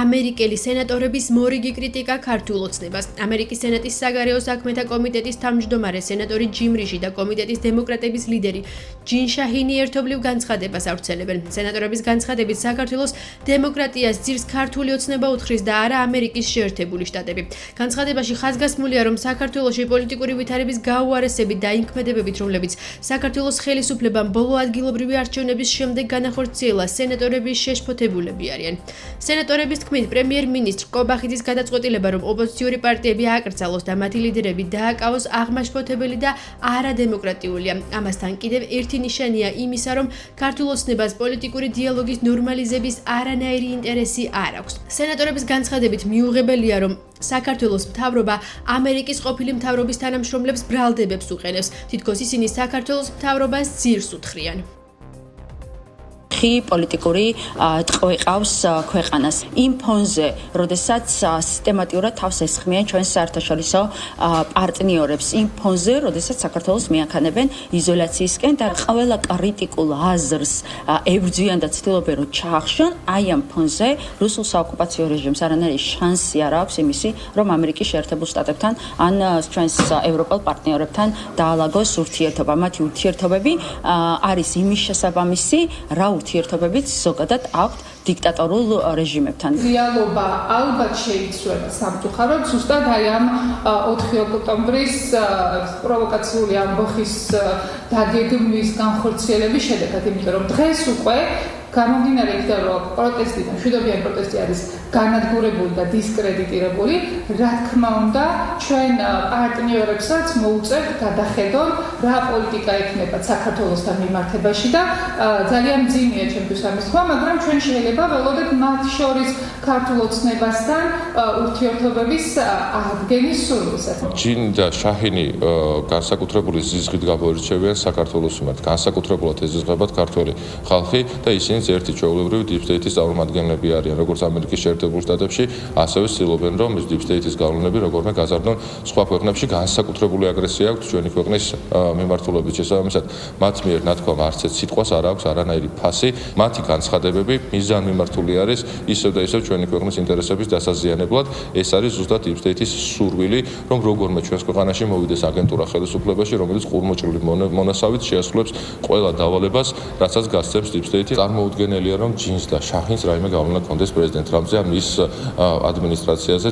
ამერიკელი სენატორების მორიგი კრიტიკა ქართულ ოცნებას. ამერიკის სენატის საგარეო საქმეთა კომიტეტის თავმჯდომარე სენატორი ჯიმ რიში და კომიტეტის დემოკრატების ლიდერი ჯინ შაჰინი ერთობლივ განცხადებას ავრცელებენ. სენატორების განცხადებით საქართველოს დემოკრატიას ძირს ქართული ოცნება უთხრის და არა ამერიკის შეერთებული შტატები. განცხადებაში ხაზგასმულია, რომ საქართველოში პოლიტიკური ვითარების გაუარესებით და ინქმედებებით, რომლებიც საქართველოს ხელისუფლებამ ბოლო ადგილობრივი არჩევნების შემდეგ განახორციელა, სენატორები შეშფოთებულები არიან. სენატორების თქმით, პრემიერ-მინისტრ კობახიძის გადაწყვეტილება, რომ ოპოზიციური პარტიები ააკრძალოს და მათი ლიდერები დააკავოს, აღმაშფოთებელი და არადემოკრატიულია. ამასთან კიდევ ერთი ნიშანია იმისა, რომ ქართულ ოცნებას პოლიტიკური დიალოგის ნორმალიზების არანაირი ინტერესი არ აქვს. სენატორების განცხადებით მიუღებელია, რომ საქართველოს მთავრობა ამერიკის ყოფილი მთავრობის თანამშრომლებს ბრალდებებს უყენებს. თითქოს ისინი საქართველოს მთავრობას ძირს უთხრიან. პოლიტიკური ტყვე ყავს ქვეყანას. იმ ფონზე, როდესაც სისტემატურად თავს ესხმიან ჩვენს საერთაშორისო პარტნიორებს, იმ ფონზე, როდესაც საქართველოს მიაქანებენ იზოლაციისკენ და ყველა კრიტიკულ აზრს ებრძვიან და ცდილობენ, რომ ჩაახშონ, აი ამ ფონზე რუსულ საოკუპაციო რეჟიმს არანაირი შანსი არ აქვს იმისი, რომ ამერიკის შეერთებულ შტატებთან ან ჩვენს ევროპელ პარტნიორებთან დაალაგოს ურთიერთობა. მათი ურთიერთობები არის იმის შესაბამისი, რა ურთიერთობებიც ზოგადად აქვთ დიქტატორულ რეჟიმებთან. რეალობა ალბათ შეიცვალა სამწუხაროდ, ზუსტად აი ამ 4 ოქტომბრის პროვოკაციული ამბოხის დაგეგმვის განხორციელების შედეგად, იმიტომ რომ დღეს უკვე გამომდინარე იქიდან, რომ პროტესტი და მშვიდობიანი პროტესტი არის განადგურებული და დისკრედიტირებული, რა თქმა უნდა, ჩვენ პარტნიორებსაც მოუწევთ გადახედონ, რა პოლიტიკა ექნება საქართველოსთან მიმართებაში და ძალიან მძიმეა ჩემთვის ამის თქვა, მაგრამ ჩვენ შეიძლება ველოდეთ მათ შორის ქართულ ოცნებასთან ურთიერთობების აღდგენის სურვილსაც. ჯინ და შაჰინი განსაკუთრებული ზიზღით გამოირჩევიან საქართველოს მიმართ, განსაკუთრებულად ეზიზღებათ ქართველი ხალხი და ისინი ერთი ჩვეულებრივი deep state-ის წარმომადგენლები არიან, როგორც ამერიკის შეერთებულ შტატებში, ასევე ცდილობენ, რომ ეს deep state-ის გავლენები როგორმე გაზარდონ სხვა ქვეყნებში. განსაკუთრებული აგრესია აქვს ჩვენი ქვეყნის მიმართულებით შესაბამისად, მათ მიერ ნათქვამ არც ერთ სიტყვას არ აქვს არანაირი ფასი. მათი განცხადებები მიზანმიმართული არის ისევ და ისევ ჩვენი ქვეყნის ინტერესების დასაზიანებლად. ეს არის ზუსტად deep state-ის სურვილი, რომ როგორმე ჩვენს ქვეყანაში მოვიდეს აგენტურა ხელისუფლებაში, რომელიც ყურმოჭრილი მონასავით შეასრულებს ყველა დავალებას, რასაც გასცემს deep state-ი. წარმოუდგენელია, რომ ჯინს და შაჰინს რაიმე გავლენა ჰქონდეს პრეზიდენტ ტრამპზე მის ადმინისტრაციაზე.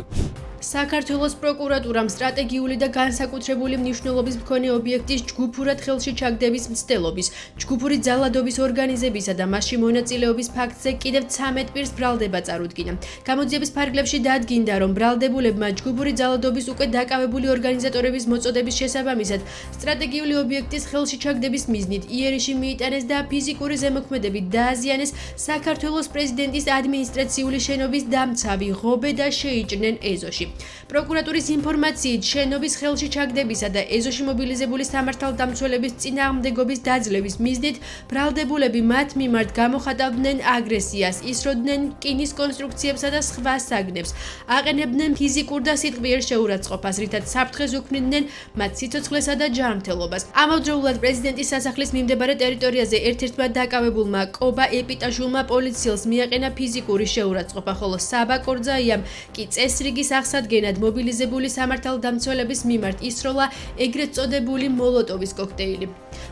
საქართველოს პროკურატურამ სტრატეგიული და განსაკუთრებული მნიშვნელობის მქონე ობიექტის ჯგუფურად ხელში ჩაგდების მცდელობის, ჯგუფური ძალადობის ორგანიზებისა და მასში მონაწილეობის ფაქტზე კიდევ 13 პირს ბრალდება წარუდგინა. გამოძიების ფარგლებში დადგინდა, რომ ბრალდებულებმა ჯგუფური ძალადობის უკვე დაკავებული ორგანიზატორების მოწოდების შესაბამისად სტრატეგიული ობიექტის ხელში ჩაგდების მიზნით იერიში მიიტანეს და ფიზიკური ზემოქმედებით დააზიანეს საქართველოს პრეზიდენტის ადმინისტრაციული შენობის დამცავი, ღობე და შეიჭრნენ ეზოში. პროკურატურის ინფორმაციით, შენობის ხელში ჩაგდებისა და ეზოში მობილიზებული სამართალდამცველების წინააღმდეგობის დაძლევის მიზნით ბრალდებულები მათ მიმართ გამოხატავდნენ აგრესიას, ისროდნენ რკინის კონსტრუქციებსა და სხვა საგნებს, აყენებდნენ ფიზიკურ და სიტყვიერ შეურაცხყოფას, რითაც საფრთხეს უქმნიდნენ მათ სიცოცხლესა და ჯანმრთელობას. ამავდროულად პრეზიდენტის სასახლის მიმდებარე ტერიტორიაზე ერთ-ერთმა დაკავებულმა კობა ეპიტაშვილმა პოლიციელს მიაყენა ფიზიკური შეურაცხყოფა, ხოლო საბა კორძაიამ კი წესრიგის აღსადგენად მობილიზებული სამართალდამცველების მიმართ ისროლა ეგრეთ წოდებული მოლოტოვის კოქტეილი.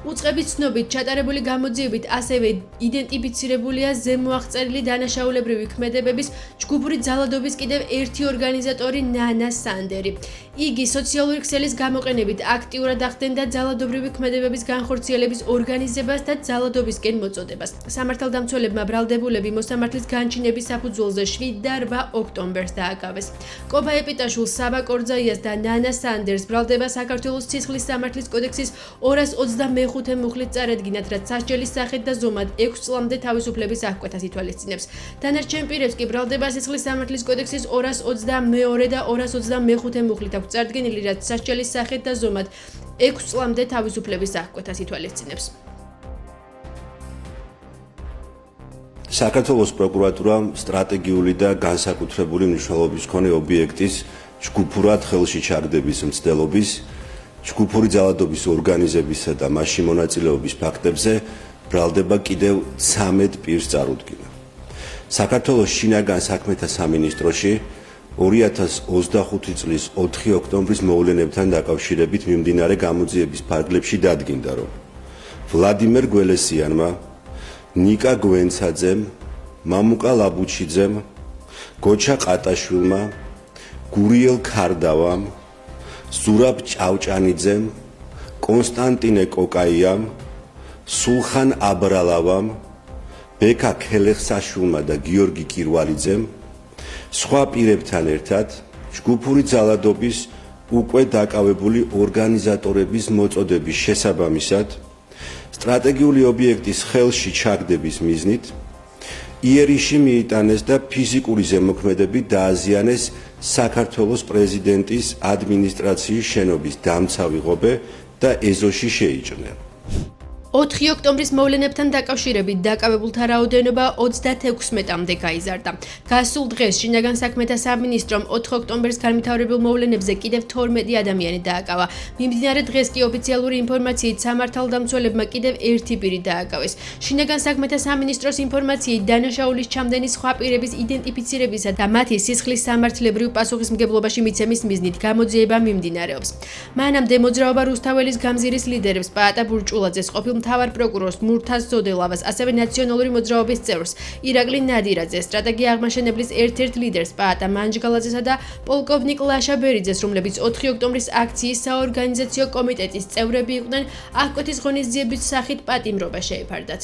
უწყების ცნობით ჩატარებული გამოძიებით ასევე იდენტიფიცირებულია ზემოაღწერილი დანაშაულებრივი ქმედებების ჯგუფური ძალადობის კიდევ ერთი ორგანიზატორი ნანა სანდერი. იგი სოციალური ქსელის გამოყენებით აქტიურად ახდენდა ძალადობრივი ქმედებების განხორციელების ორგანიზებას და ძალადობისკენ მოწოდებას. სამართალდამცველებმა ბრალდებულები მოსამართლის განჩინების საფუძველზე 7 და 8 ოქტომბერს დააკავეს. კობა ეპიტაშვილს, საბა კორძაიას და ნანა სანდერს ბრალდება საქართველოს ცისხლის სამართლის კოდექსის 225 მუხლით წარედგინათ, რაც სასჯელის სახით და ზომად 6 წლამდე თავისუფლების აღკვეთას ითვალისწინებს. დანარჩენ პირებს კი ბრალდება ცისხლის სამართლის კოდექსის 222 და 225 მუხლით აქვს წარდგენილი, რაც სასჯელის სახით და ზომად 6 წლამდე თავისუფლების აღკვეთას ითვალისწინებს. საქართველოს პროკურატურამ სტრატეგიული და განსაკუთრებული მნიშვნელობის მქონე ობიექტის ჯგუფურად ხელში ჩაგდების მცდელობის, ჯგუფური ძალადობის ორგანიზებისა და მასში მონაწილეობის ფაქტებზე ბრალდება კიდევ 13 პირს წარუდგინა. საქართველოს შინაგან საქმეთა სამინისტროში 2025 წლის 4 ოქტომბრის მოვლენებთან დაკავშირებით მიმდინარე გამოძიების ფარგლებში დადგინდა, რომ ვლადიმერ გველესიანმა, ნიკა გვენცაძემ, მამუკა ლაბუჩიძემ, გოჩა ყატაშვილმა, გურიელ ქარდავამ, ზურაბ ჭავჭანიძემ, კონსტანტინე კოკაიამ, სულხან აბრალავამ, ბექა ქელეხსაშვილმა და გიორგი კირვალიძემ სხვა პირებთან ერთად ჯგუფური ძალადობის უკვე დაკავებული ორგანიზატორების მოწოდების შესაბამისად სტრატეგიული ობიექტის ხელში ჩაგდების მიზნით იერიში მიიტანეს და ფიზიკური ზემოქმედებით დააზიანეს საქართველოს პრეზიდენტის ადმინისტრაციის შენობის დამცავი ღობე და ეზოში შეიჭრნენ. 4 ოქტომბრის მოვლენებთან დაკავშირებით დაკავებულთა რაოდენობა 36-მდე გაიზარდა. გასულ დღეს შინაგან საქმეთა სამინისტრომ 4 ოქტომბერს განმთავრებულ მოვლენებზე კიდევ 12 ადამიანი დააკავა. მიმდინარე დღეს კი ოფიციალური ინფორმაციით სამართალდამცველებმა კიდევ 1 პირი დააკავეს. შინაგან საქმეთა სამინისტროს ინფორმაციით დანაშაულის ჩამდენი სხვა პირების იდენტიფიცირებისა და მათი სისხლის სამართლებრივ პასუხისმგებლობაში მიცემის მიზნით გამოძიება მიმდინარეობს. მანამდე მოძრაობა რუსთაველის გამზირის ლიდერებს პაატა ბურჭულაძეს, ყოფილ მთავარ პროკურორს მურთაზ ზოდელავას, ასევე ნაციონალური მოძრაობის წევრს ირაკლი ნადირაძეს, სტრატეგია აღმაშენებლის ერთ-ერთ ლიდერს პაატა მანჯგალაძესა და პოლკოვნიკ ლაშა ბერიძეს, რომლებიც 4 ოქტომბრის აქციის საორგანიზაციო კომიტეტის წევრები იყვნენ, აღკვეთის ღონისძიების სახით პატიმრობა შეეფარდათ.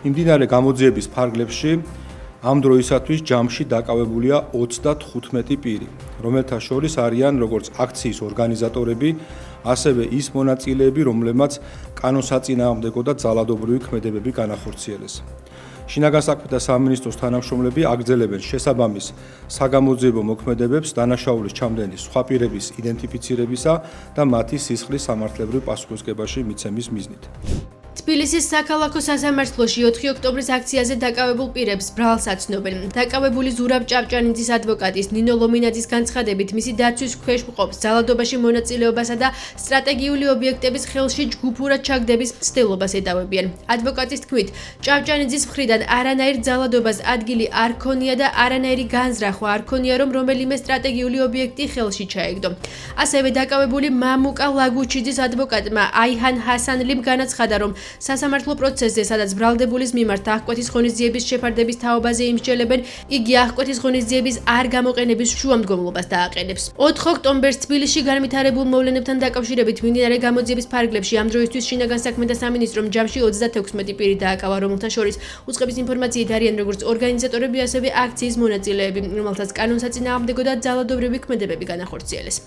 მიმდინარე გამოძიების ფარგლებში ამ დროისათვის ჯამში დაკავებულია 35 პირი, რომელთა შორის არიან როგორც აქციის ორგანიზატორები, ასევე ის მონაწილეები, რომლებმაც კანონსაწინააღმდეგო და ძალადობრივი ქმედებები განახორციელეს. შინაგან საქმეთა სამინისტროს თანამშრომლები აგრძელებენ შესაბამის საგამოძიებო მოქმედებებს დანაშაულის ჩამდენის სხვა პირების იდენტიფიცირებისა და მათი სისხლის სამართლებრივ პასუხისმგებლობაში მიცემის მიზნით. თბილისის საქალაქო სასამართლოში 4 ოქტომბრის აქციაზე დაკავებულ პირებს ბრალს აცნობენ. დაკავებული ზურაბ ჭავჭანიძის ადვოკატის ნინო ლომინაძის განცხადებით, მისი დაცვის ქვეშ მყოფს ძალადობაში მონაწილეობასა და სტრატეგიული ობიექტების ხელში ჯგუფურად ჩაგდების მცდელობას ედავებიან. ადვოკატის თქმით, ჭავჭანიძის მხრიდან არანაირ ძალადობას ადგილი არ ქონია და არანაირი განზრახვა არ ქონია, რომ რომელიმე სტრატეგიული ობიექტი ხელში ჩაეგდო. ასევე დაკავებული მამუკა ლაგუჩიძის ადვოკატმა აიჰან ჰასანლიმ განაცხადა, რომ სასამართლო პროცესზე, სადაც ბრალდებულის მიმართ აღკვეთის ღონისძიების შეფარდების თაობაზე იმსჯელებენ, იგი აღკვეთის ღონისძიების არ გამოყენების შუამდგომლობას დააყენებს. 4 ოქტომბერს თბილისში განვითარებულ მოვლენებთან დაკავშირებით მიმდინარე გამოძიების ფარგლებში ამ დროისთვის შინაგან საქმეთა სამინისტრომ ჯამში 36 პირი დააკავა, რომელთა შორის უწყების ინფორმაციით არიან როგორც ორგანიზატორები, ასევე აქციის მონაწილეები, რომელთაც კანონსაწინააღმდეგო და ძალადობრივი ქმედებები განახორციელეს.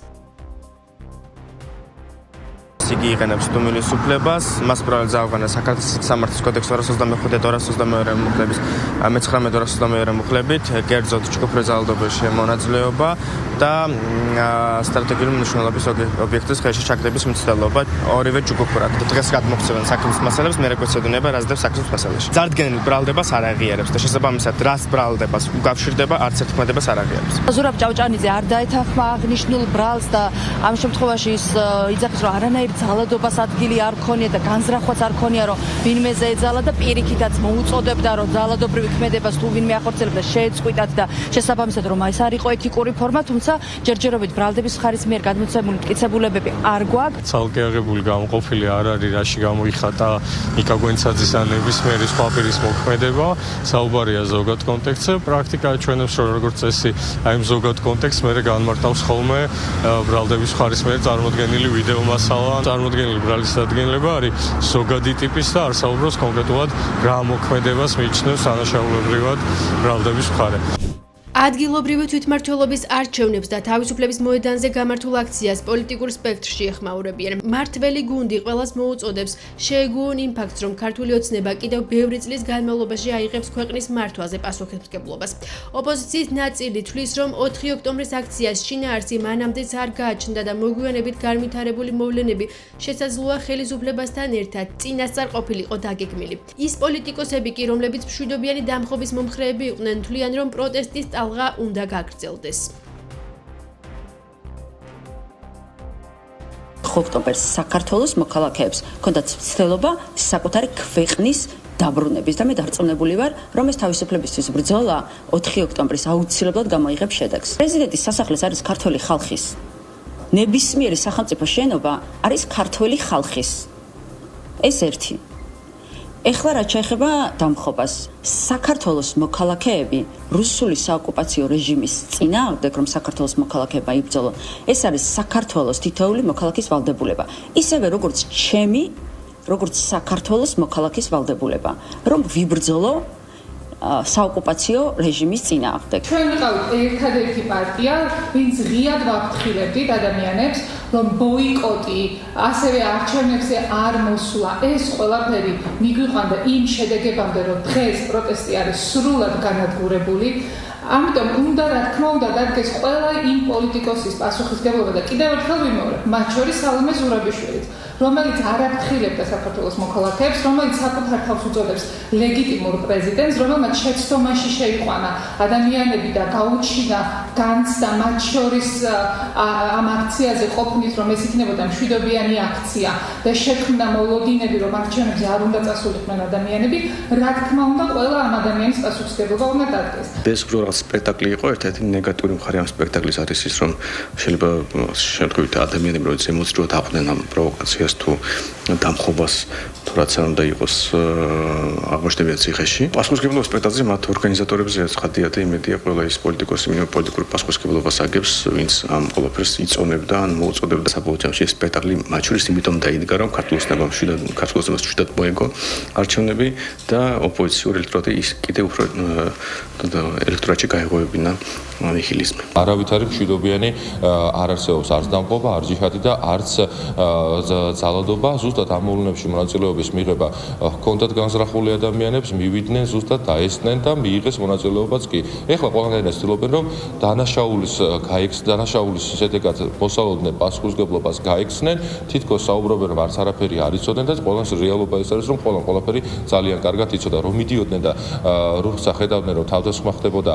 იგი იყენებს თუმილის უფლებას, მას ბრალს დააყენა საქართველოს სამართლის კოდექსის 225-222 მუხლების 19-222 მუხლებით, კერძოდ ჯგუფური ძალადობაში მონაწილეობა და სტრატეგიული მნიშვნელობის ობიექტის ხელში ჩაგდების მცდელობა ორივე ჯგუფურად. დღეს გადმოგვცემენ საქმის მასალებს, მე რეგვეცედინება რაზდებს საქმის მასალაში. ძარდგენილ ბრალდებას არ აღიარებს და შესაბამისად რას ბრალდებას უკავშირდება, არც ერთ ქმედებას არ აღიარებს. ზურაბ ჭავჭანიძე არ დაეთანხმა აღნიშნულ ბრალს და ამ შემთხვევაში ის იძახის, რომ არანაირ ძალადობას ადგილი არ ქონია და განზრახვაც არ ქონია, რომ ვინმეზე ეძალა და პირიქითაც მოუწოდებდა, რომ ძალადობრივი ქმედებას თუ ვინმე ახორციელებდა შეეწყვიტათ და შესაბამისად რომ ეს არ იყო ეთიკური ფორმა, თუმცა ჯერჯერობით ბრალდების მხარის მიერ გადმოცემული მტკიცებულებები არ გვაქვს. ცალკე აღებული გამოყოფილი არ არის, რაში გამოიხატა ნიკა გვენცაძის ან ნებისმიერი სხვა პირის მოქმედება, საუბარია ზოგად კონტექსტზე. პრაქტიკა ჩვენებს, რომ როგორც წესი, აი ამ ზოგად კონტექსტს მე განმარტავს ხოლმე ბრალდების მხარის მიერ წარმოდგენილი ვიდეო მასალა. წარმოდგენილი ბრალის დადგენილება არის ზოგადი ტიპის და არ საუბრობს კონკრეტულად რა მოქმედებას მიიჩნევს დანაშაულებრივად ბრალდების მხარე. ადგილობრივი თვითმმართველობის არჩევნებს და თავისუფლების მოედანზე გამართულ აქციას პოლიტიკურ სპექტრში ეხმაურებიან. მმართველი გუნდი ყველას მოუწოდებს შეეგუონ იმ ფაქტს, რომ ქართული ოცნება კიდევ ბევრი წლის განმავლობაში აიღებს ქვეყნის მართვაზე პასუხისმგებლობას. ოპოზიციის ნაწილი თვლის, რომ 4 ოქტომბრის აქციას შინაარსი მანამდეც არ გააჩნდა და მოგვიანებით განვითარებული მოვლენები შესაძლოა ხელისუფლებასთან ერთად წინასწარ ყოფილიყო დაგეგმილი. ის პოლიტიკოსები კი, რომლებიც მშვიდობიანი დამხობის მომხრეები იყვნენ, თვლიან, რომ პროტესტის ალღა უნდა გაგრძელდეს. ოქტომბერს საქართველოს მოქალაქეებს ჰქონდათ ცდილობა საკუთარი ქვეყნის დაბრუნების და მე დარწმუნებული ვარ, რომ ეს თავისუფლებისთვის ბრძოლა 4 ოქტომბრის აუცილებლად გამოიღებს შედეგს. პრეზიდენტის სასახლეს არის ქართველი ხალხის. ნებისმიერი სახელმწიფო შენობა არის ქართველი ხალხის. ეს ერთი. ეხლა რაც შეეხება დამხობას, საქართველოს მოქალაქეები რუსული საოკუპაციო რეჟიმის წინააღმდეგ, რომ საქართველოს მოქალაქეება იბრძოლონ, ეს არის საქართველოს თითოეული მოქალაქის ვალდებულება. ისევე როგორც ჩემი, როგორც საქართველოს მოქალაქის ვალდებულება, რომ ვიბრძოლო საოკუპაციო რეჟიმის წინააღმდეგ. ჩვენ ვიყავით ერთადერთი პარტია, ვინც ღიად ვაფრთხილებდით ადამიანებს, რომ ბოიკოტი, ასევე არჩევნებზე არ მოსვლა, ეს ყველაფერი მიგვიყვანდა იმ შედეგებამდე, რომ დღეს პროტესტი არის სრულად განადგურებული. ამიტომ უნდა რა თქმა უნდა დადგეს ყველა იმ პოლიტიკოსის პასუხისმგებლობა და კიდევ ერთხელ ვიმეორებ, მათ შორის სალომე ზურაბიშვილიც, რომელიც არ აფრთხილებდა საქართველოს მოქალაქეებს, რომელიც საკუთარ თავს უწოდებს ლეგიტიმურ პრეზიდენტს, რომელმაც შეცდომაში შეიყვანა ადამიანები და გაუჩინა განცდა მათ შორის ამ აქციაზე ყოფნით, რომ ეს იქნებოდა მშვიდობიანი აქცია და შექმნა მოლოდინები, რომ არჩევნებზე არ უნდა წასულიყვნენ ადამიანები, რა თქმა უნდა ყველა ამ ადამიანის პასუხისმგებლობა უნდა დადგეს. ეს რაღაც სპექტაკლი იყო, ერთ-ერთი ნეგატიური მხარე ამ სპექტაკლის არის ის, რომ შეიძლება შემთხვევით ადამიანები როდის ემოციურად აყვნენ ამ პროვოკაციას თუ დამხობას თუ რაც არ უნდა იყოს აღმოჩნდებიან ციხეში. პასუხისმგებლობა სპექტაკლზე მათ ორგანიზატორებზე ცხადია და იმედია ყველა ის პოლიტიკოსი მინიმუმ პოლიტიკურ პასუხისმგებლობას აგებს, ვინც ამ ყველაფერს იწონებდა ან მოუწოდებდა. საბოლოო ჯამში ეს სპექტაკლი მათ შორის იმიტომ დაიდგა, რომ ქართულოს ნებამ შვიდად მოეგო არჩევნები და ოპოზიციური ელექტროტი ის კიდევ უფრო ელექტრატში გაეღვევებინა ნიჰილიზმი. არავით არის მშვიდობიანი, არ არსებობს არც დამხობა, არც ჯიჰადი და არც ძალადობა, ზუსტად ამ მოვლენებში მონაწილეობის მიღება ჰქონდათ განზრახული ადამიანებს, მივიდნენ ზუსტად დაესწნენ და მიიღეს მონაწილეობაც კი. ეხლა ყველანაირად ცდილობენ, რომ დანაშაულის შედეგად მოსალოდნელ პასუხისმგებლობას გაექცნენ, თითქოს საუბრობენ, რომ არც არაფერი არ იცოდნენ და ყველას რეალობა ეს არის, რომ ყველაფერი ძალიან კარგად იცოდა, რომ მიდიოდნენ და როცა ხედავდნენ, რომ თავდასხმა ხდებოდა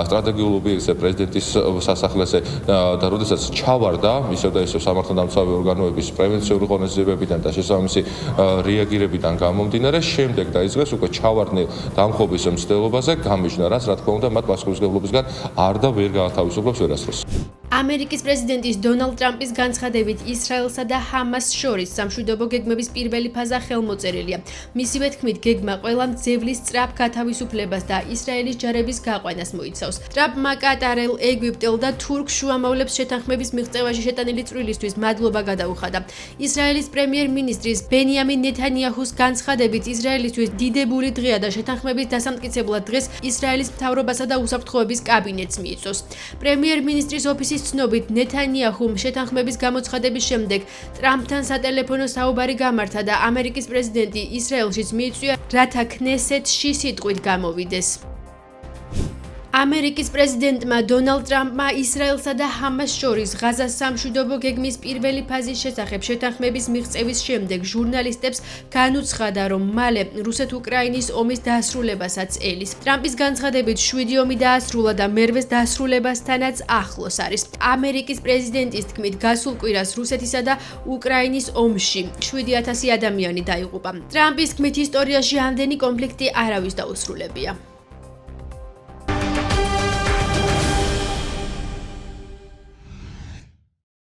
სტრატეგიულ ობიექტზე პრეზიდენტის სასახლეზე და როდესაც ჩავარდა ისევ და ისევ სამართალდამცავი ორგანოების პრევენციული ღონისძიებებიდან და შესაბამისი რეაგირებიდან გამომდინარე, შემდეგ დაიწყეს უკვე ჩავარდნილ დამხობის მცდელობაზე გამიჯნა, რაც რა თქმა უნდა მათ პასუხისმგებლობისგან არ და ვერ გაათავისუფლებს ვერასდროს. ამერიკის პრეზიდენტის დონალდ ტრამპის განცხადებით ისრაელსა და ჰამას შორის სამშვიდობო გეგმების პირველი ფაზა ხელმოწერილია. მისივე თქმით, გეგმა ყველა მძევლის სწრაფ გათავისუფლებას და ისრაელის ჯარების გაყვანას მოიცავს. ტრამპმა კატარელ, ეგვიპტელ და თურქ შუამავლებს შეთანხმების მიღწევაში შეტანილი წვლილისთვის მადლობა გადაუხადა. ისრაელის პრემიერ-მინისტრის ბენიამინ ნეთანიაჰუს განცხადებით, ისრაელისთვის დიდებული დღეა და შეთანხმების დასამტკიცებლად დღეს ისრაელის მთავრობასა და უსაფრთხოების კაბინეტს მიიწვევს. პრემიერ-მინისტრის ოფისის ცნობით, ნეთანიაჰუმ შეთანხმების გამოცხადების შემდეგ ტრამპთან სატელეფონო საუბარი გამართა და ამერიკის პრეზიდენტი ისრაელშიც მიიწვია, რათა ქნესეთში სიტყვით გამოვიდეს. ამერიკის პრეზიდენტმა დონალდ ტრამპმა ისრაელსა და ჰამას შორის ღაზას სამშვიდობო გეგმის პირველი ფაზის შესახებ შეთანხმების მიღწევის შემდეგ ჟურნალისტებს განუცხადა, რომ მალე რუსეთ-უკრაინის ომის დასრულებასაც ელის. ტრამპის განცხადებით 7 ომი დაასრულა და მერვეს დასრულებასთანაც ახლოს არის. ამერიკის პრეზიდენტის თქმით, გასულ კვირას რუსეთისა და უკრაინის ომში 7000 ადამიანი დაიღუპა. ტრამპის თქმით, ისტორიაში ამდენი კონფლიქტი არავის დაუსრულებია.